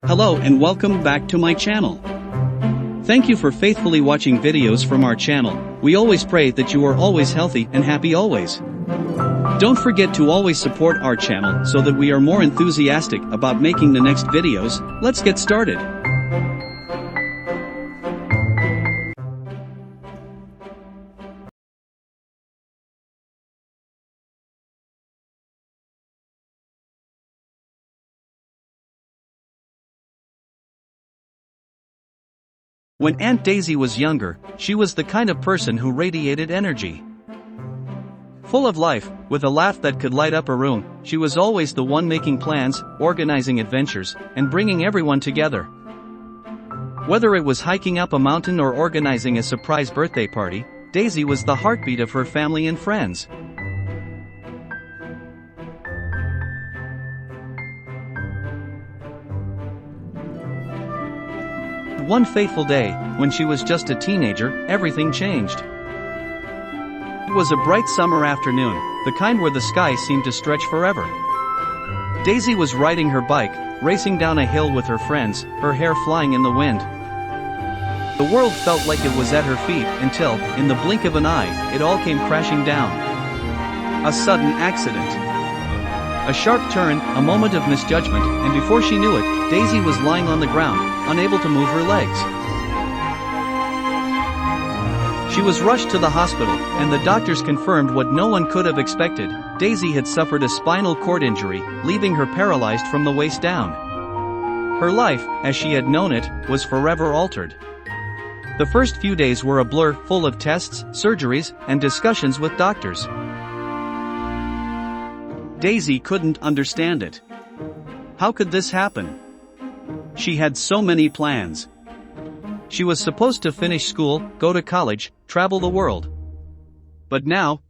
Hello and welcome back to my channel. Thank you for faithfully watching videos from our channel. We always pray that you are always healthy and happy always. Don't forget to always support our channel so that we are more enthusiastic about making the next videos. Let's get started. When Aunt Daisy was younger, she was the kind of person who radiated energy. Full of life, with a laugh that could light up a room, she was always the one making plans, organizing adventures, and bringing everyone together. Whether it was hiking up a mountain or organizing a surprise birthday party, Daisy was the heartbeat of her family and friends. One fateful day, when she was just a teenager, everything changed. It was a bright summer afternoon, the kind where the sky seemed to stretch forever. Daisy was riding her bike, racing down a hill with her friends, her hair flying in the wind. The world felt like it was at her feet until, in the blink of an eye, it all came crashing down. A sudden accident. A sharp turn, a moment of misjudgment, and before she knew it, Daisy was lying on the ground, unable to move her legs. She was rushed to the hospital, and the doctors confirmed what no one could have expected. Daisy had suffered a spinal cord injury, leaving her paralyzed from the waist down. Her life, as she had known it, was forever altered. The first few days were a blur, full of tests, surgeries, and discussions with doctors. Daisy couldn't understand it. How could this happen? She had so many plans. She was supposed to finish school, go to college, travel the world. But now,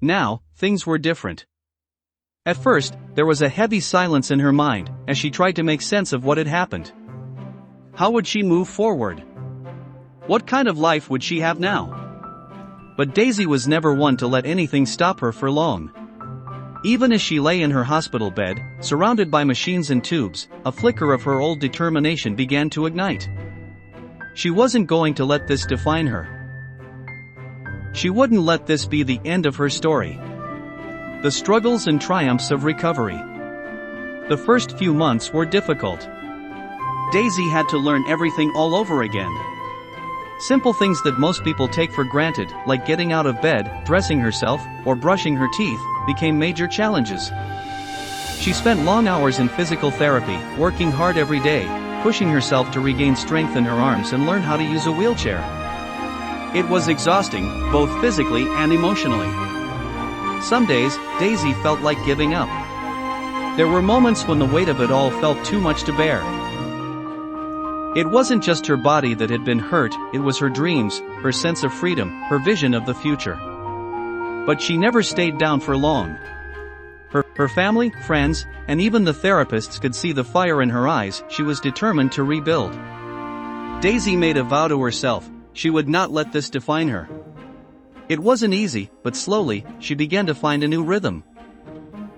things were different. At first, there was a heavy silence in her mind, as she tried to make sense of what had happened. How would she move forward? What kind of life would she have now? But Daisy was never one to let anything stop her for long. Even as she lay in her hospital bed, surrounded by machines and tubes, a flicker of her old determination began to ignite. She wasn't going to let this define her. She wouldn't let this be the end of her story. The struggles and triumphs of recovery. The first few months were difficult. Daisy had to learn everything all over again. Simple things that most people take for granted, like getting out of bed, dressing herself, or brushing her teeth, became major challenges. She spent long hours in physical therapy, working hard every day, pushing herself to regain strength in her arms and learn how to use a wheelchair. It was exhausting, both physically and emotionally. Some days, Daisy felt like giving up. There were moments when the weight of it all felt too much to bear. It wasn't just her body that had been hurt, it was her dreams, her sense of freedom, her vision of the future. But she never stayed down for long. Her family, friends, and even the therapists could see the fire in her eyes. She was determined to rebuild. Daisy made a vow to herself, she would not let this define her. It wasn't easy, but slowly, she began to find a new rhythm.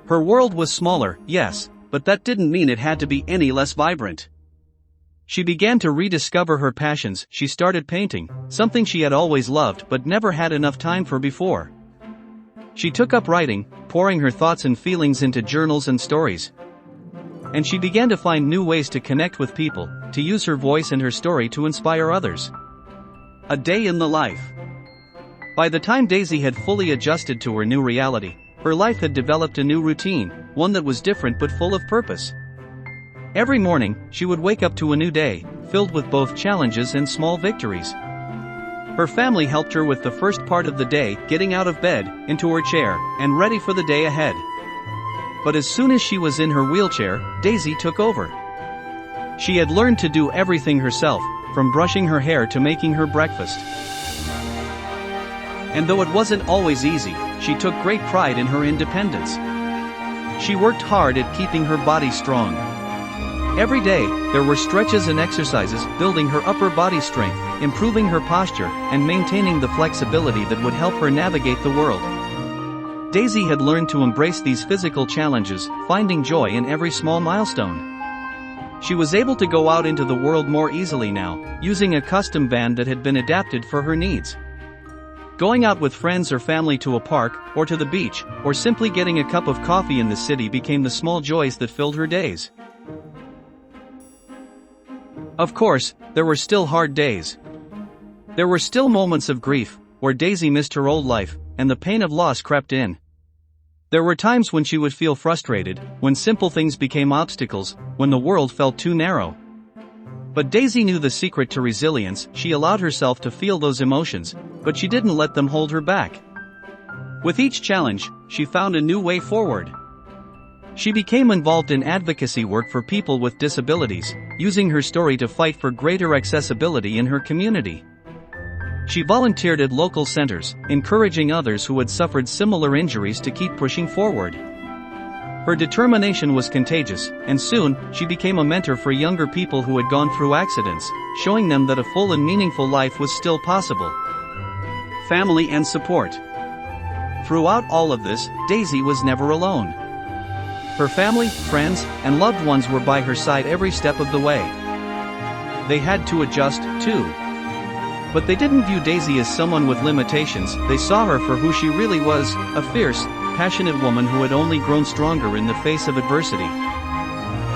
Her world was smaller, yes, but that didn't mean it had to be any less vibrant. She began to rediscover her passions. She started painting, something she had always loved but never had enough time for before. She took up writing, pouring her thoughts and feelings into journals and stories. And she began to find new ways to connect with people, to use her voice and her story to inspire others. A day in the life. By the time Daisy had fully adjusted to her new reality, her life had developed a new routine, one that was different but full of purpose. Every morning, she would wake up to a new day, filled with both challenges and small victories. Her family helped her with the first part of the day, getting out of bed, into her chair, and ready for the day ahead. But as soon as she was in her wheelchair, Daisy took over. She had learned to do everything herself, from brushing her hair to making her breakfast. And though it wasn't always easy, she took great pride in her independence. She worked hard at keeping her body strong. Every day, there were stretches and exercises, building her upper body strength, improving her posture, and maintaining the flexibility that would help her navigate the world. Daisy had learned to embrace these physical challenges, finding joy in every small milestone. She was able to go out into the world more easily now, using a custom van that had been adapted for her needs. Going out with friends or family to a park, or to the beach, or simply getting a cup of coffee in the city became the small joys that filled her days. Of course, there were still hard days. There were still moments of grief, where Daisy missed her old life, and the pain of loss crept in. There were times when she would feel frustrated, when simple things became obstacles, when the world felt too narrow. But Daisy knew the secret to resilience. She allowed herself to feel those emotions, but she didn't let them hold her back. With each challenge, she found a new way forward. She became involved in advocacy work for people with disabilities, using her story to fight for greater accessibility in her community. She volunteered at local centers, encouraging others who had suffered similar injuries to keep pushing forward. Her determination was contagious, and soon, she became a mentor for younger people who had gone through accidents, showing them that a full and meaningful life was still possible. Family and support. Throughout all of this, Daisy was never alone. Her family, friends, and loved ones were by her side every step of the way. They had to adjust, too. But they didn't view Daisy as someone with limitations. They saw her for who she really was, a fierce, passionate woman who had only grown stronger in the face of adversity.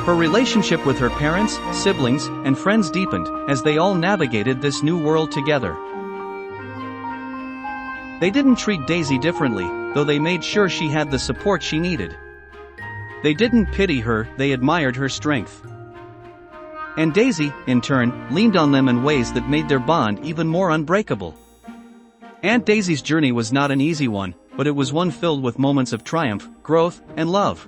Her relationship with her parents, siblings, and friends deepened, as they all navigated this new world together. They didn't treat Daisy differently, though they made sure she had the support she needed. They didn't pity her, they admired her strength. And Daisy, in turn, leaned on them in ways that made their bond even more unbreakable. Aunt Daisy's journey was not an easy one, but it was one filled with moments of triumph, growth, and love.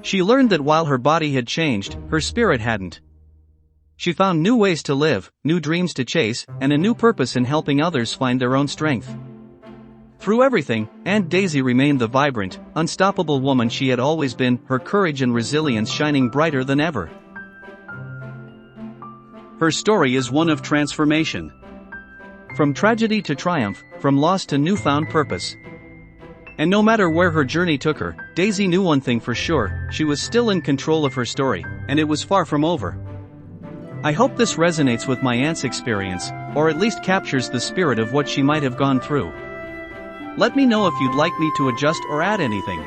She learned that while her body had changed, her spirit hadn't. She found new ways to live, new dreams to chase, and a new purpose in helping others find their own strength. Through everything, Aunt Daisy remained the vibrant, unstoppable woman she had always been, her courage and resilience shining brighter than ever. Her story is one of transformation. From tragedy to triumph, from loss to newfound purpose. And no matter where her journey took her, Daisy knew one thing for sure: she was still in control of her story, and it was far from over. I hope this resonates with my aunt's experience, or at least captures the spirit of what she might have gone through. Let me know if you'd like me to adjust or add anything.